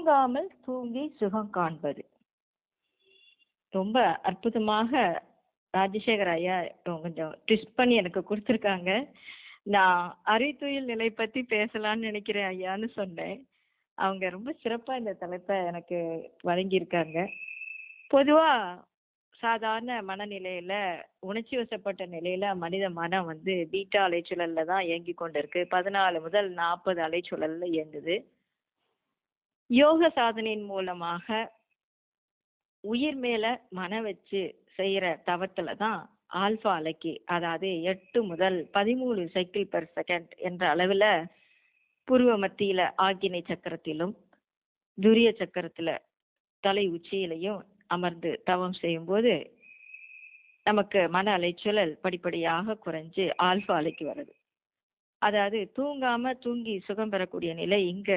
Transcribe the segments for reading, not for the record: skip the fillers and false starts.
தூங்காமல் தூங்கி சுகம் காண்பது. ரொம்ப அற்புதமாக ராஜசேகர் ஐயா கொஞ்சம் ட்விஸ்ட் பண்ணி எனக்கு கொடுத்துருக்காங்க. நான் அறித்துயில் நிலை பத்தி பேசலாம்னு நினைக்கிறேன் ஐயான்னு சொன்னேன். அவங்க ரொம்ப சிறப்பா இந்த தலைப்பை எனக்கு வழங்கியிருக்காங்க. பொதுவா சாதாரண மனநிலையில, உணர்ச்சி வசப்பட்ட நிலையில மனித மனம் பீட்டா அலைச்சூழல்ல தான் இயங்கி கொண்டு இருக்கு. 14 முதல் 40 அலைச்சூழல்ல இயங்குது. யோக சாதனையின் மூலமாக உயிர் மேல மனம் வச்சு செய்யற தவத்துல தான் ஆல்பா அலைக்கு, அதாவது 8 முதல் 13 சைக்கிள் பெர் செகண்ட் என்ற அளவுல பூர்வ மத்தியில ஆக்கினை சக்கரத்திலும் துரிய சக்கரத்துல தலை உச்சியிலையும் அமர்ந்து தவம் செய்யும் போது நமக்கு மன அலைச்சூழல் படிப்படியாக குறைஞ்சு ஆல்பா அலைக்கு வருது. அதாவது தூங்காம தூங்கி சுகம் பெறக்கூடிய நிலை இங்க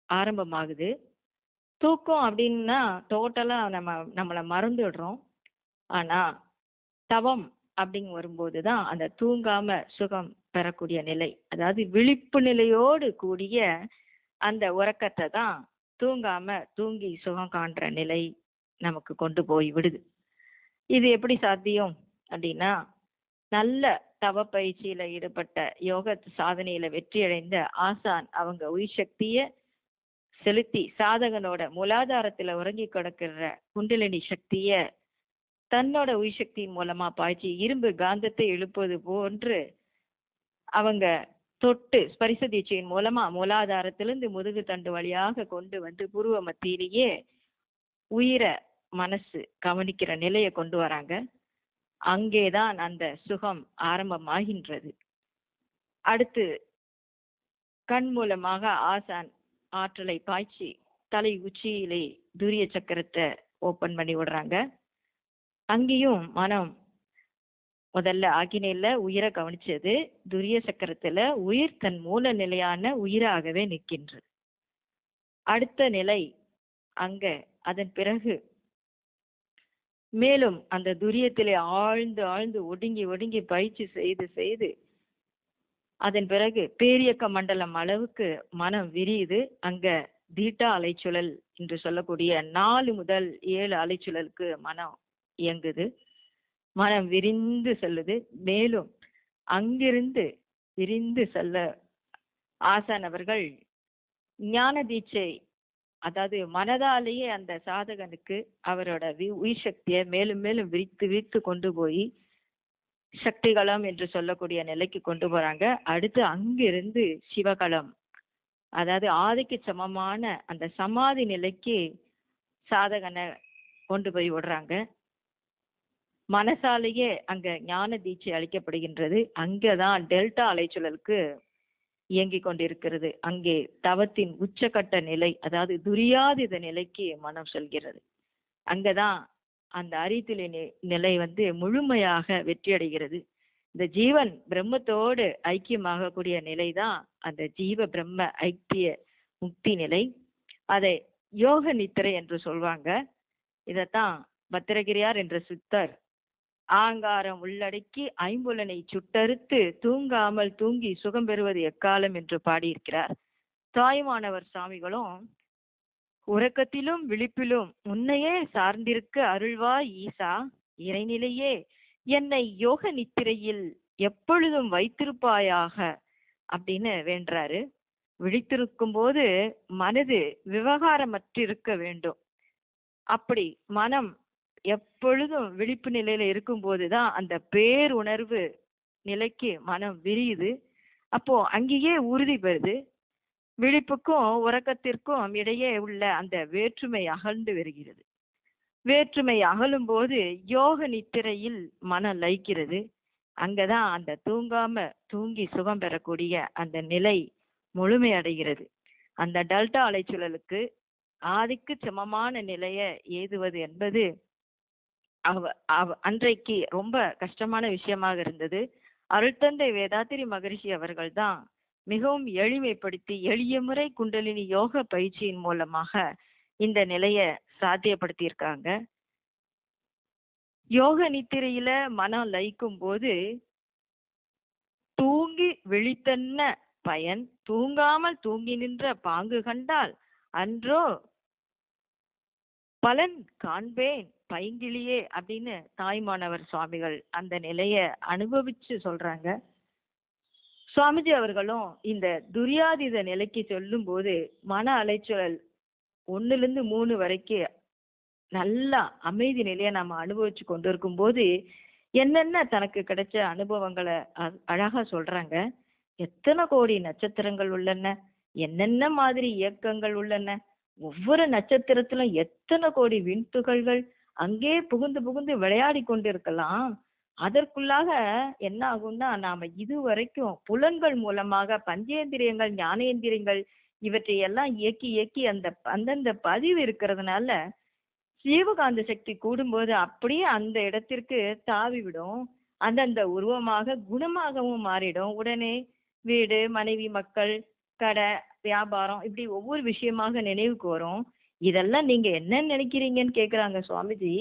ஆரம்பமாகுது. தூக்கம் அப்படின்னா டோட்டலா நம்மளை மறந்துடுறோம். ஆனா தவம் அப்படிங்க வரும்போது தான் அந்த தூங்காம சுகம் பெறக்கூடிய நிலை, அதாவது விழிப்பு நிலையோடு கூடிய அந்த உறக்கத்தை தான் தூங்காம தூங்கி சுகம் காண்ற நிலை நமக்கு கொண்டு போய் விடுது. இது எப்படி சாத்தியம் அப்படின்னா, நல்ல தவ பயிற்சியில ஈடுபட்ட யோக சாதனையில வெற்றி அடைந்த ஆசான் அவங்க உயிர் சக்திய செலுத்தி சாதகனோட மூலாதாரத்துல உறங்கி கிடக்கிற குண்டலினி சக்திய தன்னோட உயிர் சக்தியின் மூலமா பாய்ச்சி இரும்பு காந்தத்தை எழுப்புவது போன்று அவங்க தொட்டு ஸ்பரிச தீட்சையின் மூலமா மூலாதாரத்திலிருந்து முதுகு தண்டு வழியாக கொண்டு பூர்வ மத்தியிலேயே உயிரை மனசு கவனிக்கிற நிலையை கொண்டு வராங்க. அங்கேதான் அந்த சுகம் ஆரம்பமாகின்றது. அடுத்து கண் மூலமாக ஆசான் ஆற்றலை பாய்ச்சி தலை உச்சியிலே துரிய சக்கரத்தை ஓபன் பண்ணி விடுறாங்க. அங்கேயும் மனம் முதல்ல ஆகினையில உயிரை கவனிச்சது, துரிய சக்கரத்துல உயிர் தன் மூல நிலையான உயிராகவே நிற்கின்றது. அடுத்த நிலை அங்க அதன் பிறகு மேலும் அந்த துரியத்திலே ஆழ்ந்து ஆழ்ந்து ஒடுங்கி ஒடுங்கி பயிற்சி செய்து செய்து அதன் பிறகு பேரியக்க மண்டலம் அளவுக்கு மனம் விரியுது. அங்க தீட்டா அலைச்சுழல் என்று சொல்லக்கூடிய 4 முதல் 7 அலைச்சுழலுக்கு மனம் இயங்குது. மனம் விரிந்து செல்லுது. மேலும் அங்கிருந்து விரிந்து செல்ல ஆசான் அவர்கள் ஞான தீட்சை, அதாவது மனதாலேயே அந்த சாதகனுக்கு அவரோட உயிர் சக்தியை மேலும் மேலும் விரித்து விரித்து கொண்டு போய் சக்திகளம் என்று சொல்லக்கூடிய நிலைக்கு கொண்டு போறாங்க. அடுத்து அங்கிருந்து சிவகலம், அதாவது ஆதிக்கு சமமான அந்த சமாதி நிலைக்கு சாதகனை கொண்டு போய் விடுறாங்க. மனசாலேயே அங்க ஞான தீட்சை அளிக்கப்படுகின்றது. அங்கதான் டெல்டா அலைச்சூழலுக்கு இயங்கிக் கொண்டிருக்கிறது. அங்கே தவத்தின் உச்சக்கட்ட நிலை, அதாவது துரியாதீத நிலைக்கு மனம் செல்கிறது. அங்கதான் அந்த அறித்துளை நிலை முழுமையாக வெற்றி அடைகிறது. இந்த ஜீவன் பிரம்மத்தோடு ஐக்கியமாக கூடிய நிலைதான் அந்த ஜீவ பிரம்ம ஐக்கிய முக்தி நிலை. அதை யோக நித்திரை என்று சொல்வாங்க. இதத்தான் பத்திரகிரியார் என்ற சித்தர் ஆங்காரம் உள்ளடக்கி ஐம்புலனை சுட்டறுத்து தூங்காமல் தூங்கி சுகம் பெறுவது எக்காலம் என்று பாடியிருக்கிறார். தாயுமானவர் சுவாமிகளும் உறக்கத்திலும் விழிப்பிலும் உன்னையே சார்ந்திருக்க அருள்வாய் ஈசா இறைநிலையே என்னை யோக நித்திரையில் எப்பொழுதும் வைத்திருப்பாயாக அப்படின்னு வேண்டாரு. விழித்திருக்கும் போது மனது விவகாரமற்றிருக்க வேண்டும். அப்படி மனம் எப்பொழுதும் விழிப்பு நிலையில இருக்கும் போதுதான் அந்த பேருணர்வு நிலைக்கு மனம் விரியுது. அப்போ அங்கேயே உறுதி பெறுது. விழிப்புக்கும் உறக்கத்திற்கும் இடையே உள்ள அந்த வேற்றுமை அகழ்ந்து வருகிறது. வேற்றுமை அகலும் போது யோக நித்திரையில் மனம் லயிக்கிறது. அங்கதான் அந்த தூங்காம தூங்கி சுகம் பெறக்கூடிய அந்த நிலை முழுமையடைகிறது. அந்த டெல்டா அலைச்சூழலுக்கு ஆதிக்கு சமமான நிலையை ஏதுவது என்பது அன்றைக்கு ரொம்ப கஷ்டமான விஷயமாக இருந்தது. அருள்தந்தை வேதாத்திரி மகரிஷி அவர்கள் தான் மிகவும் எளிமைப்படுத்தி எளிய முறை குண்டலினி யோக பயிற்சியின் மூலமாக இந்த நிலையை சாத்தியப்படுத்தியிருக்காங்க. யோக நித்திரையில மனம் லயிக்கும் போது தூங்கி விழித்தன்ன பயன், தூங்காமல் தூங்கி நின்ற பாங்கு கண்டால் அன்றோ பலன் காண்பேன் பைங்கிளியே அப்படின்னு தாய்மானவர் சுவாமிகள் அந்த நிலைய அனுபவிச்சு சொல்றாங்க. சுவாமிஜி அவர்களும் இந்த துரியாதீத நிலைக்கு சொல்லும் போது மன அலைச்சல் 1லிருந்து 3 வரைக்கும் நல்லா அமைதி நிலையை நம்ம அனுபவிச்சு கொண்டு இருக்கும்போது என்னென்ன தனக்கு கிடைச்ச அனுபவங்களை அழகா சொல்றாங்க. எத்தனை கோடி நட்சத்திரங்கள் உள்ளன, என்னென்ன மாதிரி இயக்கங்கள் உள்ளன, ஒவ்வொரு நட்சத்திரத்திலும் எத்தனை கோடி விண்துகள்கள் அங்கே புகுந்து புகுந்து விளையாடி கொண்டிருக்கலாம். அதற்குள்ளாக என்ன ஆகும்னா நாம இதுவரைக்கும் புலன்கள் மூலமாக பஞ்சேந்திரியங்கள் ஞானேந்திரியங்கள் இவற்றை எல்லாம் இயக்கி இயக்கி அந்தந்த பதிவு இருக்கிறதுனால ஜீவகாந்த சக்தி கூடும்போது அப்படியே அந்த இடத்திற்கு தாவி விடும். அந்தந்த உருவமாக குணமாகவும் மாறிடும். உடனே வீடு, மனைவி, மக்கள், கடை, வியாபாரம் இப்படி ஒவ்வொரு விஷயமாக நினைவுக்கு வரும். இதெல்லாம் நீங்க என்ன நினைக்கிறீங்கன்னு கேக்குறாங்க சுவாமிஜி.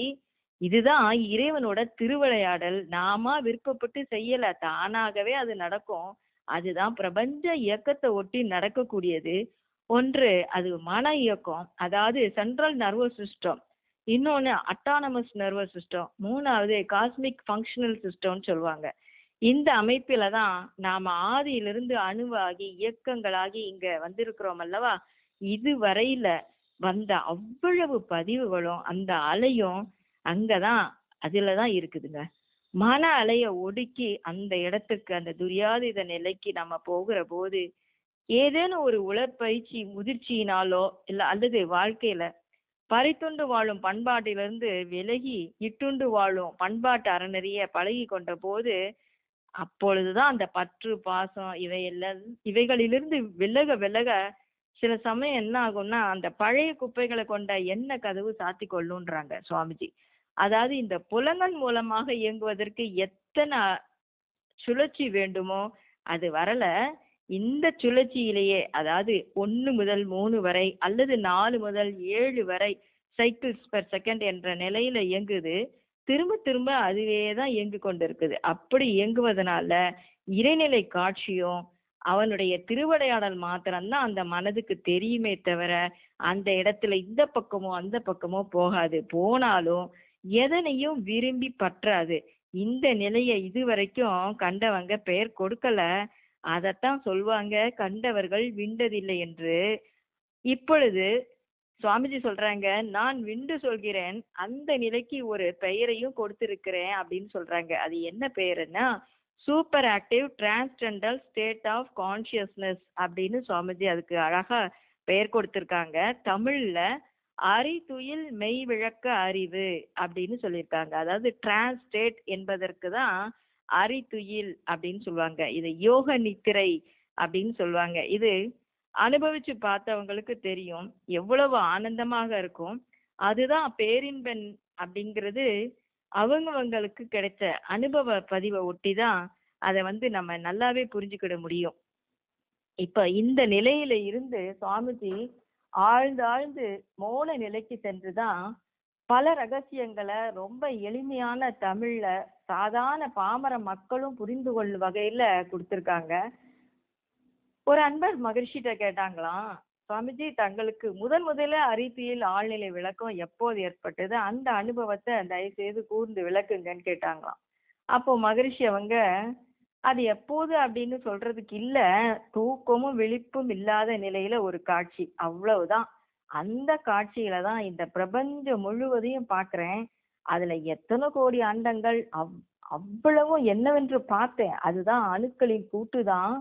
இதுதான் இறைவனோட திருவிளையாடல். நாமா விருப்பப்பட்டு செய்யல, தானாகவே அது நடக்கும். அதுதான் பிரபஞ்ச இயக்கத்தை ஒட்டி நடக்கக்கூடியது. ஒன்று அது மன இயக்கம், அதாவது சென்ட்ரல் நர்வஸ் சிஸ்டம். இன்னொன்னு அட்டானமஸ் நர்வஸ் சிஸ்டம். 3வது காஸ்மிக் ஃபங்க்ஷனல் சிஸ்டம்னு சொல்லுவாங்க. இந்த அமைப்பில தான் நாம ஆதியிலிருந்து அணுவாகி இயக்கங்களாகி இங்க வந்திருக்கிறோம் அல்லவா. இதுவரையில வந்த அவ்வளவு பதிவுகளும் அந்த அலையும் அங்கதான் அதுலதான் இருக்குதுங்க. மன அலைய ஒடுக்கி அந்த இடத்துக்கு அந்த துரியாதீத நிலைக்கு நம்ம போகிற போது ஏதேனும் ஒரு உடற்பயிற்சி முதிர்ச்சியினாலோ இல்ல அல்லது வாழ்க்கையில பறித்துண்டு வாழும் பண்பாட்டிலிருந்து விலகி இட்டுண்டு வாழும் பண்பாட்டு அறநெறிய பழகி கொண்ட போது அப்பொழுதுதான் அந்த பற்று பாசம் இவைகளிலிருந்து விலக விலக சில சமயம் என்ன ஆகும்னா அந்த பழைய குப்பைகளை கொண்ட எண்ணெய் கதவு சாத்தி கொள்ளுன்றாங்க சுவாமிஜி. அதாவது இந்த புலங்கள் மூலமாக இயங்குவதற்கு எத்தனை சுழற்சி வேண்டுமோ அது வரல. இந்த சுழற்சியிலேயே அதாவது 1 முதல் 3 வரை அல்லது 4 முதல் 7 வரை சைக்கிள்ஸ் பெர் செகண்ட் என்ற நிலையில இயங்குது. திரும்ப திரும்ப அதுவே தான் இயங்கு கொண்டு இருக்குது. அப்படி இயங்குவதனால இறைநிலை காட்சியும் அவனுடைய திருவிளையாடல் மாத்திரம்தான் அந்த மனதுக்கு தெரியுமே தவிர அந்த இடத்துல இந்த பக்கமோ அந்த பக்கமோ போகாது. போனாலும் எதனையும் விரும்பி பற்றாது. இந்த நிலையை இதுவரைக்கும் கண்டவங்க பெயர் கொடுக்கல. அதத்தான் சொல்வாங்க கண்டவர்கள் விண்டதில்லை என்று. இப்பொழுது சுவாமிஜி சொல்றாங்க, நான் விண்டு சொல்கிறேன், அந்த நிலைக்கு ஒரு பெயரையும் கொடுத்திருக்கிறேன் அப்படின்னு சொல்றாங்க. அது என்ன பெயருன்னா super active transcendental state of consciousness அப்படின்னு சுவாமிஜி அதுக்கு அழகா பெயர் கொடுத்திருக்காங்க. தமிழ்ல அறிதுயில் மெய் விளக்க அறிவு அப்படின்னு சொல்லியிருக்காங்க. அதாவது டிரான்ஸ்டேட் என்பதற்கு தான் அறிதுயில் அப்படின்னு சொல்லுவாங்க. இது யோக நித்திரை அப்படின்னு சொல்லுவாங்க. இது அனுபவிச்சு பார்த்தவங்களுக்கு தெரியும் எவ்வளவு ஆனந்தமாக இருக்கும். அதுதான் பேரின்பன் அப்படிங்கிறது அவங்கவங்களுக்கு கிடைச்ச அனுபவ பதிவை ஒட்டிதான் அதை நம்ம நல்லாவே புரிஞ்சுக்கிட முடியும். இப்ப இந்த நிலையில இருந்து சுவாமிஜி ஆழ்ந்து ஆழ்ந்து மோன நிலைக்கு சென்றுதான் பல ரகசியங்களை ரொம்ப எளிமையான தமிழ்ல சாதாரண பாமர மக்களும் புரிந்து கொள்ளும் வகையில கொடுத்திருக்காங்க. ஒரு அன்பர் மகிழ்ச்சிட்ட கேட்டாங்களாம், சுவாமிஜி தங்களுக்கு முதல்ல அறிவியல் ஆழ்நிலை விளக்கம் எப்போது ஏற்பட்டது, அந்த அனுபவத்தை தயவு செய்து கூர்ந்து விளக்குங்கன்னு கேட்டாங்களாம். அப்போ மகிழ்ச்சி அவங்க அது எப்போது அப்படின்னு சொல்றதுக்கு இல்ல, தூக்கமும் விழிப்பும் இல்லாத நிலையில ஒரு காட்சி, அவ்வளவுதான். அந்த காட்சியில தான் இந்த பிரபஞ்சம் முழுவதையும் பார்க்கிறேன். அதுல எத்தனை கோடி அண்டங்கள் அவ்வளவும் என்னவென்று பார்த்தேன். அதுதான் அணுக்களின் கூட்டுதான்.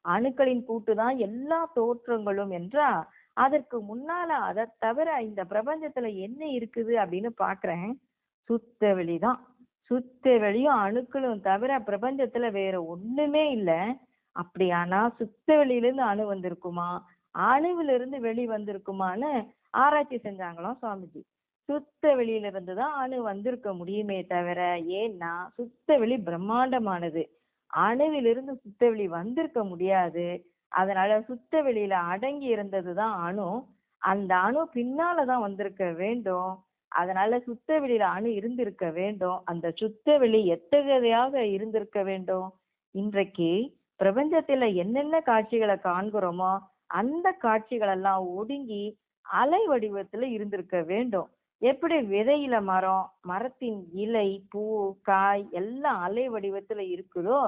அணுக்களின் கூட்டுதான் எல்லா தோற்றங்களும் என்றா, அதற்கு முன்னால அதை தவிர இந்த பிரபஞ்சத்துல என்ன இருக்குது அப்படின்னு பாக்குறேன். சுத்த வெளிதான். சுத்த வெளியும் அணுக்களும் தவிர பிரபஞ்சத்துல வேற ஒண்ணுமே இல்ல. அப்படியானா சுத்த வெளியிலிருந்து அணு வந்திருக்குமா, அணுவிலிருந்து வெளி வந்திருக்குமான்னு ஆராய்ச்சி செஞ்சாங்களாம் சுவாமிஜி. சுத்த வெளியிலிருந்து தான் அணு வந்திருக்க முடியுமே தவிர, ஏன்னா சுத்த வெளி பிரம்மாண்டமானது, அணுவிலிருந்து சுத்த வெளி வந்திருக்க முடியாது. அதனால சுத்த வெளியில அடங்கி இருந்ததுதான் அணு. அந்த அணு பின்னாலதான் வந்திருக்க வேண்டும். அதனால சுத்த வெளியில அணு இருந்திருக்க வேண்டும். அந்த சுத்த வெளி எத்தகையதாக இருந்திருக்க வேண்டும்? இன்றைக்கு பிரபஞ்சத்துல என்னென்ன காட்சிகளை காண்கிறோமோ அந்த காட்சிகள் எல்லாம் ஒடுங்கி அலை வடிவத்துல இருந்திருக்க வேண்டும். எப்படி விதையில மரம், மரத்தின் இலை, பூ, காய் எல்லாம் அலை வடிவத்துல இருக்குதோ,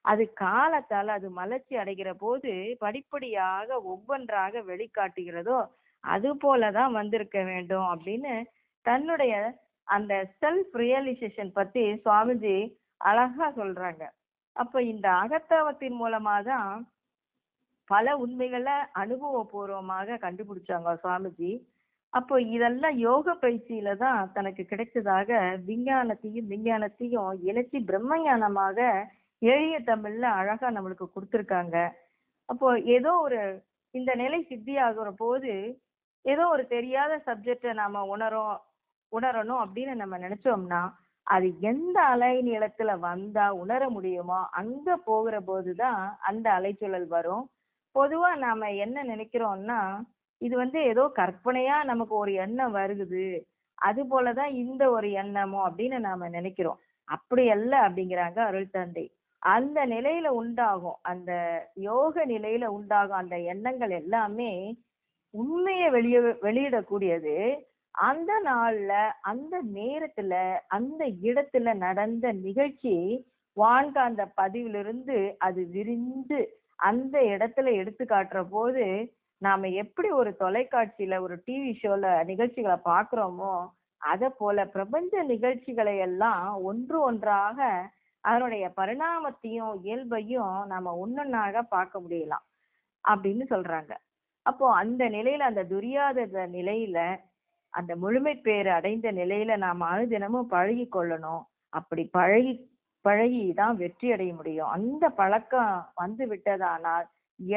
அது காலத்தால அது மலர்ச்சி அடைகிற போது படிப்படியாக ஒவ்வொன்றாக வெளிக்காட்டுகிறதோ, அது போலதான் வந்திருக்க வேண்டும் அப்படின்னு தன்னுடைய அந்த செல்ஃப் ரியலைசேஷன் பத்தி சுவாமிஜி அழகா சொல்றாங்க. அப்ப இந்த அகத்தவத்தின் மூலமா தான் பல உண்மைகளை அனுபவபூர்வமாக கண்டுபிடிச்சாங்க சுவாமிஜி. அப்போ இதெல்லாம் யோக பயிற்சியில தான் தனக்கு கிடைச்சதாக விஞ்ஞானத்தையும் இணைச்சி பிரம்ம ஞானமாக எளிய தமிழ்ல அழகா நம்மளுக்கு கொடுத்துருக்காங்க. அப்போ ஏதோ ஒரு இந்த நிலை சித்தி ஆகுற போது ஏதோ ஒரு தெரியாத சப்ஜெக்டை நாம உணரணும் அப்படின்னு நம்ம நினைச்சோம்னா அது எந்த அலை நீளத்துல வந்தா உணர முடியுமோ அங்க போகிற போதுதான் அந்த அலைச்சூழல் வரும். பொதுவா நாம என்ன நினைக்கிறோம்னா இது ஏதோ கற்பனையா நமக்கு ஒரு எண்ணம் வருகுது, அது போலதான் இந்த ஒரு எண்ணமும் அப்படின்னு நாம நினைக்கிறோம். அப்படி அல்ல அப்படிங்கிறாங்க அருள் தந்தை. அந்த நிலையில உண்டாகும், அந்த யோக நிலையில உண்டாகும் அந்த எண்ணங்கள் எல்லாமே உண்மையை வெளியிடக்கூடியது. அந்த நாள்ல, அந்த நேரத்துல, அந்த இடத்துல நடந்த நிகழ்ச்சி வான்காந்த பதிவிலிருந்து அது விரிந்து அந்த இடத்துல எடுத்து காட்டுற போது நாம எப்படி ஒரு தொலைக்காட்சியில ஒரு டிவி ஷோல நிகழ்ச்சிகளை பாக்குறோமோ அத போல பிரபஞ்ச நிகழ்ச்சிகளை எல்லாம் ஒன்று ஒன்றாக அதனுடைய பரிணாமத்தையும் இயல்பையும் நாம ஒன்னொன்னாக பார்க்க முடியலாம் அப்படின்னு சொல்றாங்க. அப்போ அந்த நிலையில, அந்த துரியாத நிலையில, அந்த முழுமை பேறு அடைந்த நிலையில நாம அனுதினமும் பழகி கொள்ளணும். அப்படி பழகிதான் வெற்றி அடைய முடியும். அந்த பழக்கம் வந்து விட்டதானால்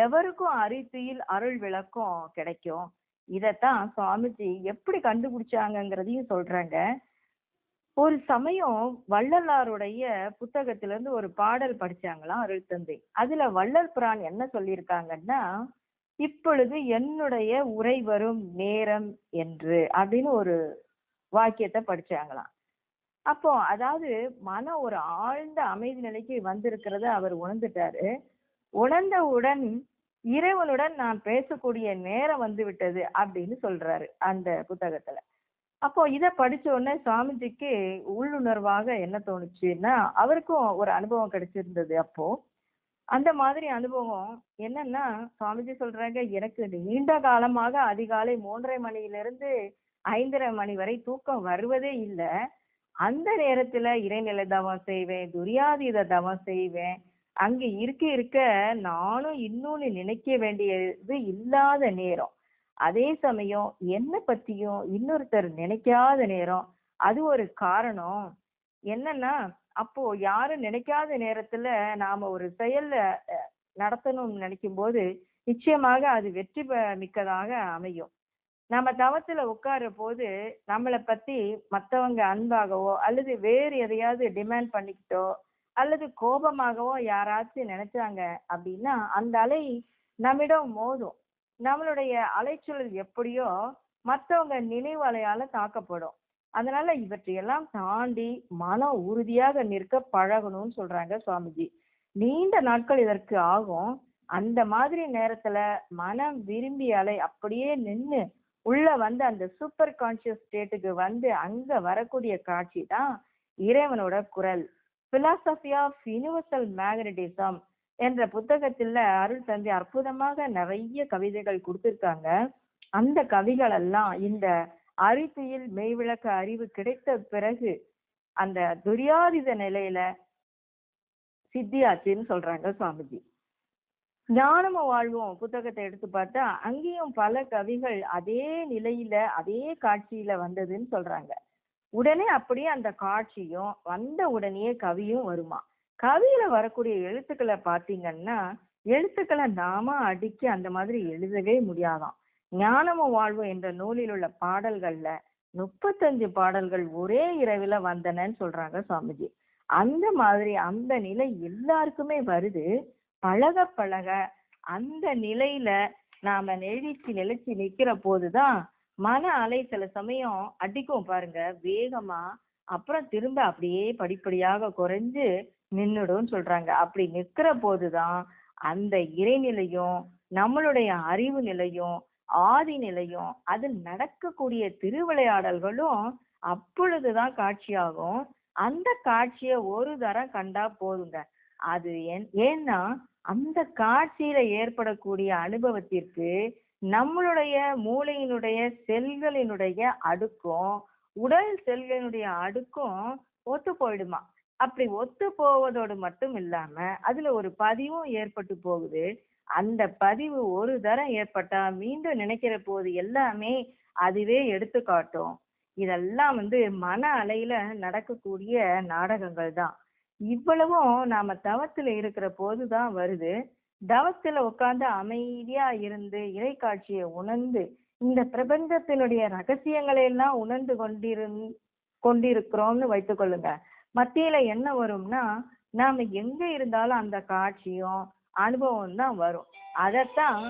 எவருக்கும் அரிசியில் அருள் விளக்கம் கிடைக்கும். இதத்தான் சுவாமிஜி எப்படி கண்டுபிடிச்சாங்கிறதையும் சொல்றாங்க. ஒரு சமயம் வள்ளலாருடைய புத்தகத்திலிருந்து ஒரு பாடல் படிச்சாங்களாம் அருள் தந்தை. அதுல வள்ளல் பிரான் என்ன சொல்லியிருக்காங்கன்னா, இப்பொழுது என்னுடைய உரை வரும் நேரம் என்று அப்படின்னு ஒரு வாக்கியத்தை படிச்சாங்களாம். அப்போ அதாவது மனம் ஒரு ஆழ்ந்த அமைதி நிலைக்கு வந்திருக்கிறத அவர் உணர்ந்துட்டாரு. உணர்ந்தவுடன் இறைவனுடன் நான் பேசக்கூடிய நேரம் வந்து விட்டது அப்படின்னு சொல்றாரு அந்த புத்தகத்துல. அப்போ இத படிச்ச உடனே சுவாமிஜிக்கு உள்ளுணர்வாக என்ன தோணுச்சுன்னா, அவருக்கும் ஒரு அனுபவம் கிடைச்சிருந்தது. அப்போ அந்த மாதிரி அனுபவம் என்னன்னா, சுவாமிஜி சொல்றாங்க, எனக்கு நீண்ட காலமாக அதிகாலை 3:30 மணியிலிருந்து 5:30 மணி வரை தூக்கம் வருவதே இல்லை. அந்த நேரத்துல இறைநிலை தவம் செய்வேன், துரியாதீத தவம் செய்வேன். அங்க இருக்க நானும் இன்னொன்னு நினைக்க வேண்டியது இல்லாத நேரம். அதே சமயம் என்ன பத்தியும் இன்னொருத்தர் நினைக்காத நேரம். அது ஒரு காரணம் என்னன்னா, அப்போ யாரும் நினைக்காத நேரத்துல நாம ஒரு செயல்ல நடத்தணும்னு நினைக்கும் போது நிச்சயமாக அது வெற்றி மிக்கதாக அமையும். நம்ம தவத்துல உட்கார்ற போது நம்மளை பத்தி மத்தவங்க அன்பாகவோ அல்லது வேறு எதையாவது டிமாண்ட் பண்ணிக்கிட்டோ அல்லது கோபமாகவோ யாராச்சும் நினைச்சாங்க அப்படின்னா அந்த அலை நம்மிடம் மோதும். நம்மளுடைய அலைச்சூழல் எப்படியோ மற்றவங்க நினைவு அலையால தாக்கப்படும். அதனால இவற்றையெல்லாம் தாண்டி மன உறுதியாக நிற்க பழகணும்னு சொல்றாங்க சுவாமிஜி. நீண்ட நாட்கள் இதற்கு ஆகும். அந்த மாதிரி நேரத்துல மனம் விரும்பிய அலை அப்படியே நின்று உள்ள வந்து அந்த சூப்பர் கான்சியஸ் ஸ்டேட்டுக்கு வந்து அங்க வரக்கூடிய காட்சி தான் இறைவனோட குரல். பிலாசபி ஆஃப் யூனிவர்சல் மேக்னட்டிசம் என்ற புத்தகத்துல அருள் தந்தை அற்புதமாக நிறைய கவிதைகள் கொடுத்திருக்காங்க. அந்த கவிகள் எல்லாம் இந்த அறிவியல் மெய்விளக்க அறிவு கிடைத்த பிறகு அந்த துரியாதீத நிலையில சித்தியாச்சுன்னு சொல்றாங்க சுவாமிஜி. ஞானமும் வாழ்வோம் புத்தகத்தை எடுத்து பார்த்தா அங்கேயும் பல கவிகள் அதே நிலையில அதே காட்சியில வந்ததுன்னு சொல்றாங்க. உடனே அப்படியே அந்த காட்சியும் வந்த உடனே கவியும் வருமா. கவியில வரக்கூடிய எழுத்துக்களை பார்த்தீங்கன்னா எழுத்துக்களை நாம அடிக்கி அந்த மாதிரி எழுதவே முடியாதாம். ஞானமும் வாழ்வும் என்ற நூலில் உள்ள பாடல்கள்ல 35 பாடல்கள் ஒரே இரவில வந்தனன்னு சொல்றாங்க சுவாமிஜி. அந்த மாதிரி அந்த நிலை எல்லாருக்குமே வருது. பழக பழக அந்த நிலையில நாம நிலைச்சு நிக்கிற போதுதான் மன அலை சில சமயம் அடிக்கும் பாருங்க வேகமா. அப்புறம் திரும்ப அப்படியே படிப்படியாக குறைஞ்சு நின்னுடும் சொல்றாங்க. அப்படி நிக்கிற போதுதான் அந்த இறைநிலையும் நம்மளுடைய அறிவு நிலையும் ஆதி நிலையும் அதில் நடக்கக்கூடிய திருவிளையாடல்களும் அப்பொழுதுதான் காட்சியாகும். அந்த காட்சியை ஒரு தரம் கண்டா போதுங்க. அது ஏன்னா அந்த காட்சியில ஏற்படக்கூடிய அனுபவத்திற்கு நம்மளுடைய மூளையினுடைய செல்களினுடைய அடுக்கும் உடல் செல்களினுடைய அடுக்கும் ஒத்து போயிடுமா. அப்படி ஒத்து போவதோடு மட்டும் இல்லாம அதுல ஒரு பதிவும் ஏற்பட்டு போகுது. அந்த பதிவு ஒரு தரம் ஏற்பட்டா மீண்டும் நினைக்கிற போது எல்லாமே அதுவே எடுத்து காட்டும். இதெல்லாம் மன அலையில நடக்கக்கூடிய நாடகங்கள் தான். இவ்வளவும் நாம தவத்துல இருக்கிற போதுதான் வருது. தவத்துல உட்கார்ந்து அமைதியா இருந்து இறை காட்சியை உணர்ந்து இந்த பிரபஞ்சத்தினுடைய ரகசியங்களை எல்லாம் உணர்ந்து கொண்டிருக்கிறோம்னு வைத்துக் கொள்ளுங்க. மத்தியில என்ன வரும்னா, நாம எங்க இருந்தாலும் அந்த காட்சியும் அனுபவம் தான் வரும். அதத்தான்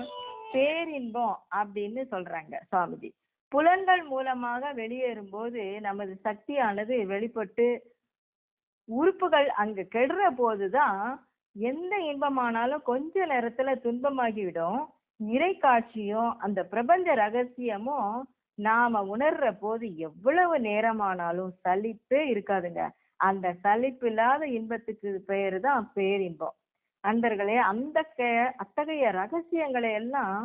பேரின்பம் அப்படின்னு சொல்றாங்க சுவாமிஜி. புலன்கள் மூலமாக வெளியேறும் போது நமது சக்தியானது வெளிப்பட்டு உறுப்புகள் அங்கு கெடுற போதுதான் எந்த இன்பமானாலும் கொஞ்ச நேரத்துல துன்பமாகிவிடும். இறை காட்சியும் அந்த பிரபஞ்ச ரகசியமும் நாம உணர்ற போது எவ்வளவு நேரமானாலும் சலிப்பே இருக்காதுங்க. அந்த சலிப்பில்லாத இன்பத்துக்கு பெயரு தான் பேரின்பம். அன்பர்களே, அத்தகைய ரகசியங்களை எல்லாம்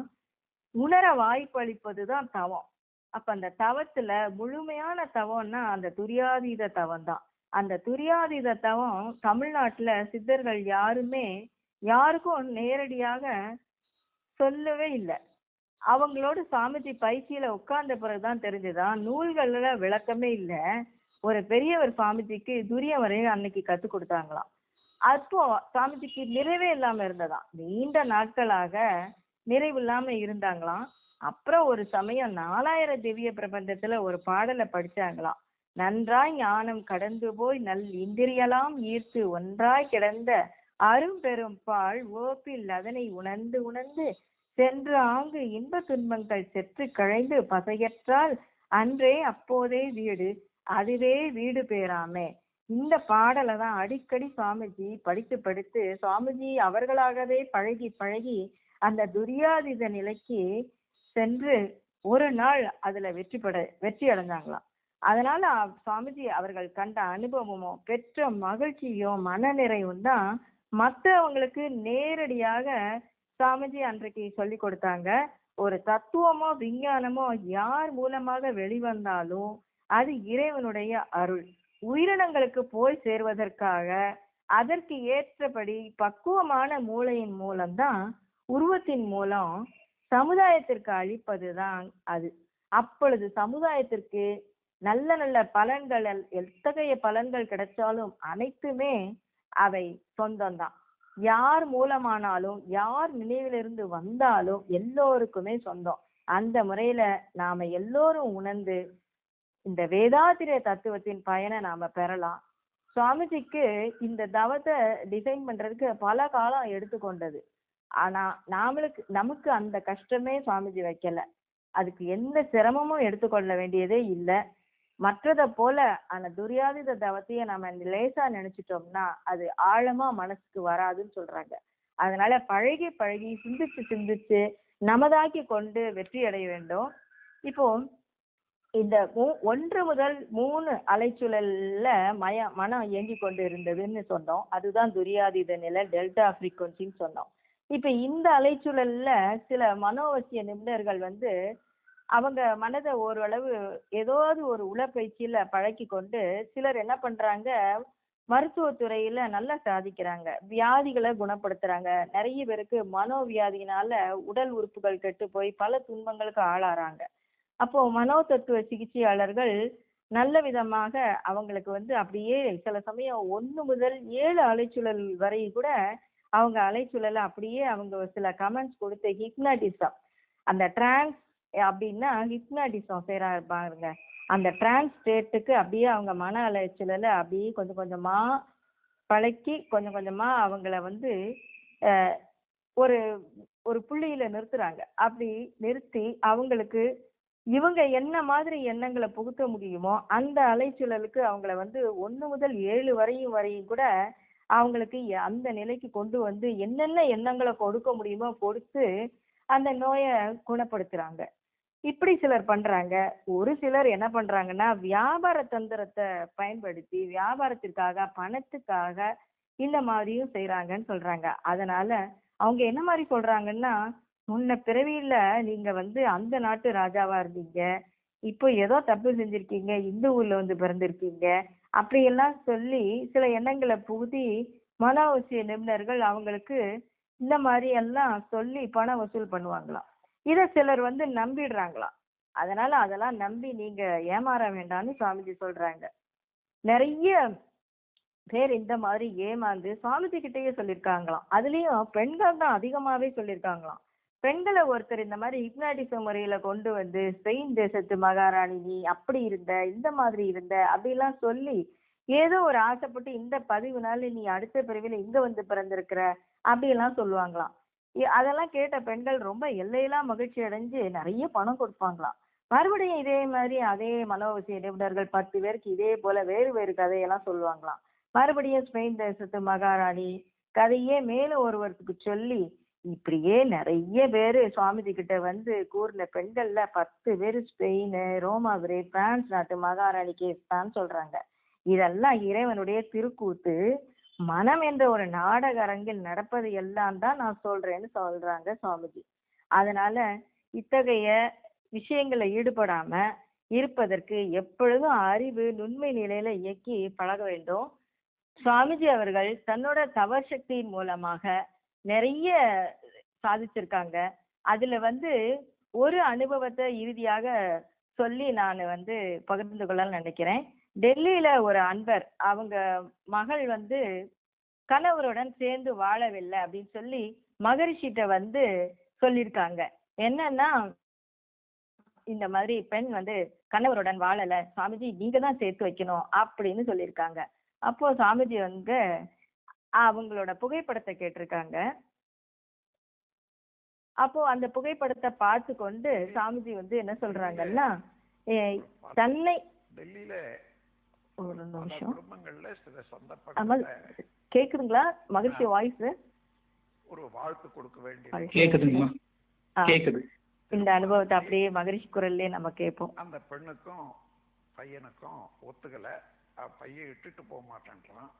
உணர வாய்ப்பளிப்பதுதான் தவம். அப்ப அந்த தவத்துல முழுமையான தவம்னா அந்த துரியாதீத தவம் தான். அந்த துரியாதீத தவம் தமிழ்நாட்டுல சித்தர்கள் யாருக்கும் நேரடியாக சொல்லவே இல்லை. அவங்களோட சாமிஜி பயிற்சியில உட்கார்ந்த பிறகுதான் தெரிஞ்சுதான். நூல்கள்ல விளக்கமே இல்லை. ஒரு பெரியவர் சாமிஜிக்கு துரியம் வரைய அன்னைக்கு கத்து கொடுத்தாங்களாம். அப்போ சாமிஜிக்கு நிறைவே இல்லாம இருந்ததாம். நீண்ட நாட்களாக நிறைவு இல்லாம இருந்தாங்களாம். அப்புறம் ஒரு சமயம் 4000 திவ்ய பிரபந்தத்துல ஒரு பாடலை படிச்சாங்களாம். நன்றாய் ஞானம் கடந்து போய் நல் இந்திரியலாம் ஈர்த்து ஒன்றாய் கிடந்த அரும்பெரும் பால் ஓப்பில் அதனை உணர்ந்து உணர்ந்து சென்று ஆங்கு இன்ப துன்பங்கள் செற்று கழைந்து பசையற்றால் அன்றே அப்போதே வீடு அதுவே வீடு பேராமே. இந்த பாடலை தான் அடிக்கடி சுவாமிஜி படித்து சுவாமிஜி அவர்களாகவே பழகி பழகி அந்த துரியாதீத நிலைக்கு சென்று ஒரு நாள் அதுல வெற்றி அடைஞ்சாங்களாம். அதனால சுவாமிஜி அவர்கள் கண்ட அனுபவமும் பெற்ற மகிழ்ச்சியும் மனநிறைவும் தான் மற்றவங்களுக்கு நேரடியாக சுவாமிஜி அன்றைக்கு சொல்லி கொடுத்தாங்க. ஒரு தத்துவமோ விஞ்ஞானமோ யார் மூலமாக வெளிவந்தாலும் அது இறைவனுடைய அருள். உயிரினங்களுக்கு போய் சேர்வதற்காக அதற்கு ஏற்றபடி பக்குவமான மூளையின் மூலம்தான் உருவத்தின் மூலம் சமுதாயத்திற்கு அளிப்பதுதான் அது. அப்பொழுது சமுதாயத்திற்கு நல்ல நல்ல பலன்கள், எத்தகைய பலன்கள் கிடைச்சாலும் அனைத்துமே அவை சொந்தம்தான். யார் மூலமானாலும் யார் நினைவிலிருந்து வந்தாலும் எல்லோருக்குமே சொந்தம். அந்த முறையில நாம எல்லோரும் உணர்ந்து இந்த வேதாத்திரிய தத்துவத்தின் பயனை நாம பெறலாம். சுவாமிஜிக்கு இந்த தவத்தை டிசைன் பண்றதுக்கு பல காலம் எடுத்துக்கொண்டது. ஆனா நமக்கு அந்த கஷ்டமே சுவாமிஜி வைக்கல. அதுக்கு எந்த சிரமமும் எடுத்துக்கொள்ள வேண்டியதே இல்லை. மற்றதை போல அந்த துரியாதீத தவத்தையே நம்ம லேசா நினைச்சிட்டோம்னா அது ஆழமா மனசுக்கு வராதுன்னு சொல்றாங்க. அதனால பழகி பழகி சிந்திச்சு நமதாக்கி கொண்டு வெற்றி அடைய வேண்டும். இப்போ இந்த 1 முதல் 3 அலைச்சுழல்ல மனம் இயங்கி கொண்டு இருந்ததுன்னு சொன்னோம். அதுதான் துரியாதீத நிலை, டெல்டா ஃப்ரீக்வன்சின்னு சொன்னோம். இப்ப இந்த அலைச்சுழல்ல சில மனோவசிய நிபுணர்கள் அவங்க மனதை ஓரளவு ஏதாவது ஒரு உடற்பயிற்சியில பழக்கி கொண்டு சிலர் என்ன பண்றாங்க, மருத்துவத்துறையில நல்லா சாதிக்கிறாங்க, வியாதிகளை குணப்படுத்துறாங்க. நிறைய பேருக்கு மனோவியாதியினால உடல் உறுப்புகள் கெட்டு போய் பல துன்பங்களுக்கு ஆளாறாங்க. அப்போ மனோ தத்துவ சிகிச்சையாளர்கள் நல்ல விதமாக அவங்களுக்கு அப்படியே சில சமயம் 1 முதல் 7 அலைச்சுழல் வரை கூட அவங்க அலைச்சுழலை அப்படியே அவங்க சில கமெண்ட்ஸ் கொடுத்து ஹிப்னாட்டிசம், அந்த டிரான்ஸ் அப்படின்னா ஹிப்னாட்டிசம் பாருங்க, அந்த டிரான்ஸ் ஸ்டேட்டுக்கு அப்படியே அவங்க மன அலைச்சலை அப்படியே கொஞ்சம் கொஞ்சமா பழக்கி கொஞ்சம் கொஞ்சமா அவங்கள ஒரு ஒரு புள்ளியில நிறுத்துறாங்க. அப்படி நிறுத்தி அவங்களுக்கு இவங்க என்ன மாதிரி எண்ணங்களை புகுத்த முடியுமோ அந்த அலைச்சூழலுக்கு அவங்கள 1 முதல் 7 வரையும் கூட அவங்களுக்கு அந்த நிலைக்கு கொண்டு என்னென்ன எண்ணங்களை கொடுக்க முடியுமோ கொடுத்து அந்த நோயை குணப்படுத்துறாங்க. இப்படி சிலர் பண்றாங்க. ஒரு சிலர் என்ன பண்றாங்கன்னா, வியாபார தந்திரத்தை பயன்படுத்தி வியாபாரத்திற்காக, பணத்துக்காக இந்த மாதிரியும் செய்றாங்கன்னு சொல்றாங்க. அதனால அவங்க என்ன மாதிரி சொல்றாங்கன்னா, முன்ன பிறவியில நீங்க அந்த நாட்டு ராஜாவா இருந்தீங்க. இப்போ ஏதோ தப்பு செஞ்சிருக்கீங்க. இந்த ஊர்ல பிறந்திருக்கீங்க. அப்படியெல்லாம் சொல்லி சில எண்ணங்களை புகுத்தி மனோவசிய நிபுணர்கள் அவங்களுக்கு இந்த மாதிரி எல்லாம் சொல்லி பணம் வசூல் பண்ணுவாங்களாம். இத சிலர் நம்பிடுறாங்களாம். அதனால அதெல்லாம் நம்பி நீங்க ஏமாற வேண்டாம்னு சுவாமிஜி சொல்றாங்க. நிறைய பேர் இந்த மாதிரி ஏமாந்து சுவாமிஜி கிட்டயே சொல்லியிருக்காங்களாம். அதுலயும் பெண்கள் தான் அதிகமாவே சொல்லியிருக்காங்களாம். பெண்களை ஒருத்தர் இந்த மாதிரி ஹிப்னாட்டிசம் முறையில கொண்டு ஸ்பெயின் தேசத்து மகாராணி நீ அப்படி இருந்த, இந்த மாதிரி இருந்த அப்படிலாம் சொல்லி ஏதோ ஒரு ஆசைப்பட்டு இந்த பதிவுனால நீ அடுத்த பிறவில இங்க பிறந்திருக்கிற அப்படியெல்லாம் சொல்லுவாங்களாம். அதெல்லாம் கேட்ட பெண்கள் ரொம்ப எல்லையெல்லாம் மகிழ்ச்சி அடைஞ்சு நிறைய பணம் கொடுப்பாங்களாம். மறுபடியும் இதே மாதிரி அதே மனோவசிய நிபுணர்கள் 10 பேருக்கு இதே போல வேறு வேறு கதையெல்லாம் சொல்லுவாங்களாம். மறுபடியும் ஸ்பெயின் தேசத்து மகாராணி கதையே மேலும் ஒருவருக்கு சொல்லி இப்படியே நிறைய பேரு சுவாமிஜி கிட்ட கூர்ந்த பெண்கள்ல 10 பேரு ஸ்பெயின், ரோமாபுரி, பிரான்ஸ் நாட்டு மகாராணி கேஸ் தான் சொல்றாங்க. இதெல்லாம் இறைவனுடைய திருக்கூத்து. மனம் என்ற ஒரு நாடக அரங்கில் நடப்பது எல்லாம் தான் நான் சொல்றேன்னு சொல்றாங்க சுவாமிஜி. அதனால இத்தகைய விஷயங்களை ஈடுபடாம இருப்பதற்கு எப்பொழுதும் அறிவு நுண்மை நிலையில இயக்கி பழக வேண்டும். சுவாமிஜி அவர்கள் தன்னோட தவ சக்தியின் மூலமாக நிறைய சாதிச்சிருக்காங்க. அதுல ஒரு அனுபவத்தை இறுதியாக சொல்லி நான் பகிர்ந்து கொள்ளலாம் நினைக்கிறேன். டெல்லியில ஒரு அன்பர் அவங்க மகள் கணவருடன் சேர்ந்து வாழவில்லை அப்படின்னு சொல்லி மகரிஷிட்ட சொல்லியிருக்காங்க. என்னன்னா இந்த மாதிரி பெண் கணவருடன் வாழல, சாமிஜி நீங்க தான் சேர்த்து வைக்கணும் அப்படின்னு சொல்லியிருக்காங்க. அப்போ சாமிஜி அவங்களோட புகைப்படத்தை கேட்டிருக்காங்க. அப்போ அந்த புகைப்படத்தை பார்த்து கொண்டு சாமிஜி என்ன சொல்றாங்கன்னா, தன்னை டெல்லியில ஒரு நிமிஷம் குடும்பங்கள்ல சில சந்தர்ப்பங்கள்ல கேக்குதுங்களா மகிழ்ச்சி வாய்ஸ்? ஒரு வாழ்த்து கொடுக்க வேண்டிய கேக்குதுங்களா? கேக்குது. இந்த அனுபவத்தை அப்படியே மகிழ்ச்சி குரல்லே நம்ம கேட்போம். அந்த பெண்ணுக்கும் பையனுக்கும் ஒத்துக்கல. பையன் இட்டுட்டு போக மாட்டேன்றான்.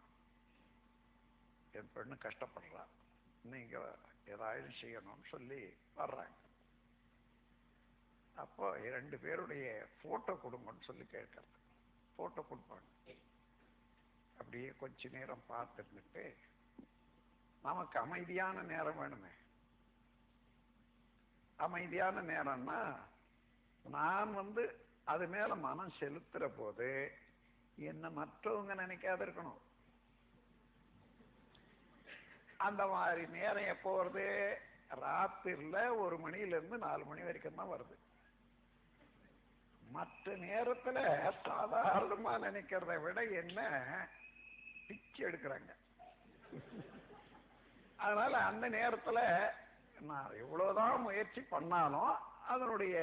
என் பெண்ணு கஷ்டப்படுறா, நீங்க ஏதாவது செய்யணும்னு சொல்லி வர்றாங்க. அப்போ 2 பேருடைய போட்டோ கொடுங்கன்னு சொல்லி கேட்கறது. போட்டோ கொடுப்பாங்க. அப்படியே கொஞ்ச நேரம் பார்த்துட்டு, நமக்கு அமைதியான நேரம் வேணுமே. அமைதியான நேரம்னா நான் அது மேல மனம் செலுத்துற போது என்ன மற்றவங்க நினைக்காத இருக்கணும். அந்த மாதிரி நேரம் எப்போ வருது? ராத்திரில 1 மணியிலிருந்து 4 மணி வரைக்கும் தான் வருது. மற்ற நேரத்துல சாதாரணமா நினைக்கிறத விட என்ன பிச்சு எடுக்கிறாங்க. அதனால அந்த நேரத்துல நான் எவ்வளவுதான் முயற்சி பண்ணாலும் அதனுடைய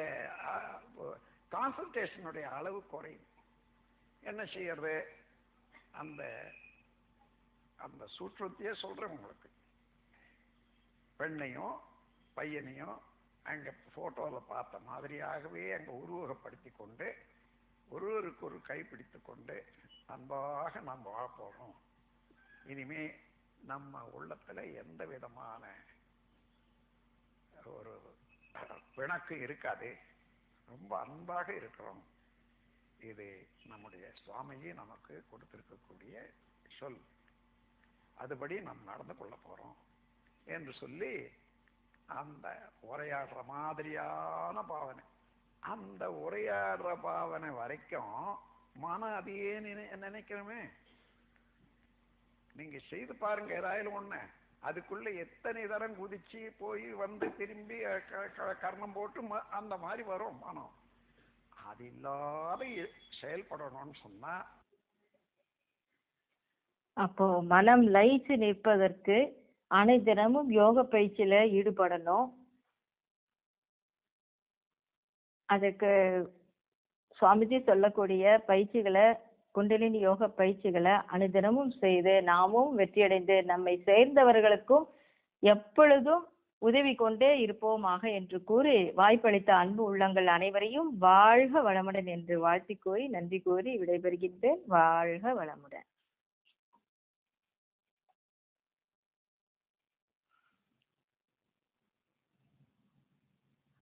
கான்சன்ட்ரேஷனுடைய அளவு குறையும். என்ன செய்யறது? அந்த அந்த சூற்றத்தையே சொல்றேன் உங்களுக்கு. பெண்ணையும் பையனையும் அங்க போட்டோல பார்த்த மாதிரியாகவே அங்க உருவகப்படுத்தி கொண்டு ஒருவருக்கு ஒரு கைப்பிடித்து கொண்டு அன்பாக நாம் வாழ போறோம். இனிமே நம்ம உள்ளத்துல எந்த விதமான ஒரு பிணக்கு இருக்காது. ரொம்ப அன்பாக இருக்கிறோம். இது நம்முடைய சுவாமிஜி நமக்கு கொடுத்திருக்கக்கூடிய சொல். அதுபடி நாம் நடந்து கொள்ள போறோம் என்று சொல்லி அந்த உரையாடுற மாதிரியான பாவனை, அந்த உரையாடுற பாவனை வரைக்கும் மனம் அதையே நினைக்கிறோமே. நீங்க செய்து பாருங்க ஏதாயாலும் ஒண்ணு. அதுக்குள்ள எத்தனை தரம் குதிச்சு போய் திரும்பி கர்ணம் போட்டு அந்த மாதிரி வரும் மனம். அது இல்லாத செயல்படணும்னு சொன்னா அப்போ மனம் லயிச்சு நிற்பதற்கு அனைத்தினமும் யோக பயிற்சியில ஈடுபடணும். அதுக்கு சுவாமிஜி சொல்லக்கூடிய பயிற்சிகளை, குண்டலினி யோக பயிற்சிகளை அனுதினமும் செய்து நாமும் வெற்றியடைந்து நம்மை சேர்ந்தவர்களுக்கும் எப்பொழுதும் உதவி கொண்டே இருப்போமாக என்று கூறி வாய்ப்பளித்த அன்பு உள்ளங்கள் அனைவரையும் வாழ்க வளமுடன் என்று வாழ்த்தி கூறி நன்றி கூறி விடைபெறுகின்றேன். வாழ்க வளமுடன்.